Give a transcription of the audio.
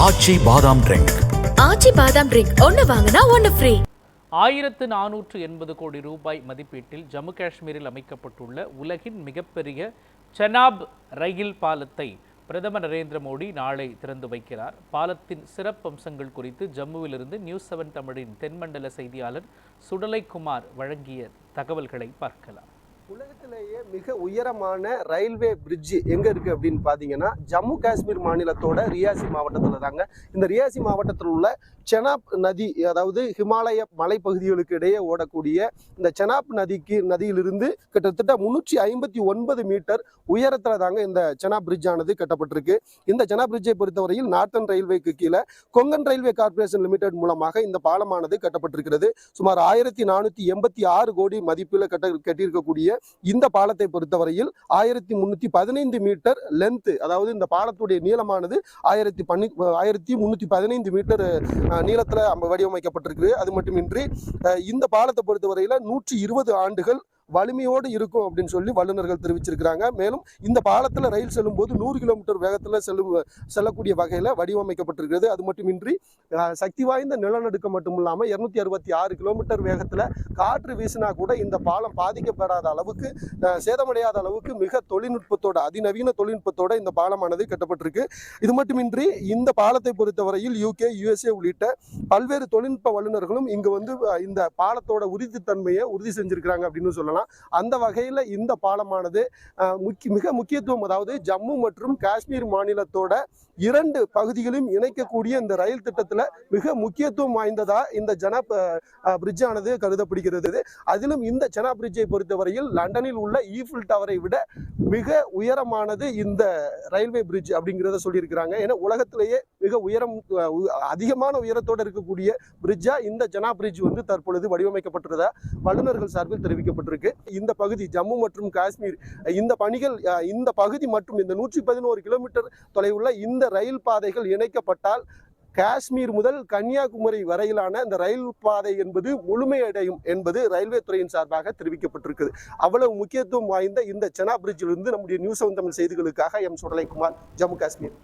ஆச்சி பாதாம் ட்ரிங்க். ஆச்சி பாதாம் ட்ரிங்க் ஒன்னு வாங்கினா ஒன்னு ஃப்ரீ. 1480 கோடி ரூபாய் மதிப்பீட்டில் ஜம்மு காஷ்மீரில் அமைக்கப்பட்டுள்ள உலகின் மிகப்பெரிய செனாப் ரயில் பாலத்தை பிரதமர் நரேந்திர மோடி நாளை திறந்து வைக்கிறார். பாலத்தின் சிறப்பம்சங்கள் குறித்து ஜம்முவிலிருந்து நியூஸ் 7 தமிழின் தென்மண்டல செய்தியாளர் சுடலைக்குமார் வழங்கிய தகவல்களை பார்க்கலாம். உலகத்திலேயே மிக உயரமான ரயில்வே பிரிட்ஜ் எங்க இருக்கு அப்படின்னு பாத்தீங்கன்னா ஜம்மு காஷ்மீர் மாநிலத்தோட ரியாசி மாவட்டத்துல தாங்க. இந்த ரியாசி மாவட்டத்தில் உள்ள செனாப் நதி, அதாவது ஹிமாலய மலைப்பகுதிகளுக்கு இடையே ஓடக்கூடிய இந்த செனாப் நதியிலிருந்து கிட்டத்தட்ட 359 மீட்டர் உயரத்துல தாங்க இந்த செனாப் பிரிட்ஜ் ஆனது கட்டப்பட்டிருக்கு. இந்த செனாப் பிரிட்ஜை பொறுத்தவரையில் நார்த்தன் ரயில்வேக்கு கீழே கொங்கன் ரயில்வே கார்பரேஷன் லிமிடெட் மூலமாக இந்த பாலமானது கட்டப்பட்டிருக்கிறது. சுமார் 1486 கோடி மதிப்பில் கட்டியிருக்கக்கூடிய இந்த பாலத்தை பொறுத்தவரையில் 1315 மீட்டர் லென்த், அதாவது இந்த பாலத்துடைய நீளமானது 1315 மீட்டர் நீளத்துல வடிவமைக்கப்பட்டிருக்கு. அது மட்டுமின்றி இந்த பாலத்தை பொறுத்தவரையில 120 ஆண்டுகள் வலிமையோடு இருக்கும் அப்படின்னு சொல்லி வல்லுநர்கள் தெரிவிச்சிருக்கிறாங்க. மேலும் இந்த பாலத்தில் ரயில் செல்லும் போது 100 கிலோமீட்டர் வேகத்தில் செல்லக்கூடிய வகையில் வடிவமைக்கப்பட்டிருக்கிறது. அது மட்டுமின்றி சக்தி வாய்ந்த நிலநடுக்கம் மட்டும் இல்லாமல் 266 கிலோமீட்டர் வேகத்தில் காற்று வீசினா கூட இந்த பாலம் பாதிக்கப்படாத அளவுக்கு, சேதமடையாத அளவுக்கு மிக தொழில்நுட்பத்தோட, அதிநவீன தொழில்நுட்பத்தோட இந்த பாலமானது கட்டப்பட்டிருக்கு. இது மட்டுமின்றி இந்த பாலத்தை பொறுத்தவரையில் UK, USA உள்ளிட்ட பல்வேறு தொழில்நுட்ப வல்லுநர்களும் இங்கு வந்து இந்த பாலத்தோட உறுதித்தன்மையை உறுதி செஞ்சிருக்கிறாங்க அப்படின்னு சொல்லலாம். அந்த வகையில் இந்த பாலமானது மிக முக்கியத்துவம், அதாவது ஜம்மு மற்றும் காஷ்மீர் மாநிலத்தோட 2 பகுதிகளையும் இணைக்கக்கூடிய இந்த ரயில் திட்டத்தில் மிக முக்கியத்துவம் வாய்ந்ததா இந்த செனாப் பிரிட்ஜ் ஆனது கருதப்படுகிறது. அதிலும் இந்த செனாப் பிரிட்ஜை பொறுத்தவரையில் லண்டனில் உள்ள ஈஃபில் டவரை விட மிக உயரமானது இந்த ரயில்வே பிரிட்ஜ் அப்படிங்கிறத சொல்லியிருக்கிறாங்க. ஏன்னா உலகத்திலேயே மிக அதிகமான உயரத்தோடு இருக்கக்கூடிய பிரிட்ஜா இந்த செனாப் பிரிட்ஜ் வந்து தற்பொழுது வடிவமைக்கப்பட்டுள்ளதா வல்லுநர்கள் சார்பில் தெரிவிக்கப்பட்டிருக்கு. இந்த பகுதி ஜம்மு மற்றும் காஷ்மீர் இந்த பணிகள், இந்த பகுதி மற்றும் இந்த 111 கிலோமீட்டர் தொலைவுள்ள இந்த ரயில் பாதைகள் இணைக்கப்பட்டால் காஷ்மீர் முதல் கன்னியாகுமரி வரையிலான இந்த ரயில் பாதை என்பது முழுமையடையும் என்பது ரயில்வே துறையின் சார்பாக தெரிவிக்கப்பட்டிருக்கிறது. அவ்வளவு முக்கியத்துவம் வாய்ந்த இந்த செனாப் பிரிட்ஜிலிருந்து நம்முடைய நியூஸ் 7 தமிழ் செய்திகளுக்காக எம் சுடலைக்குமார், ஜம்மு காஷ்மீர்.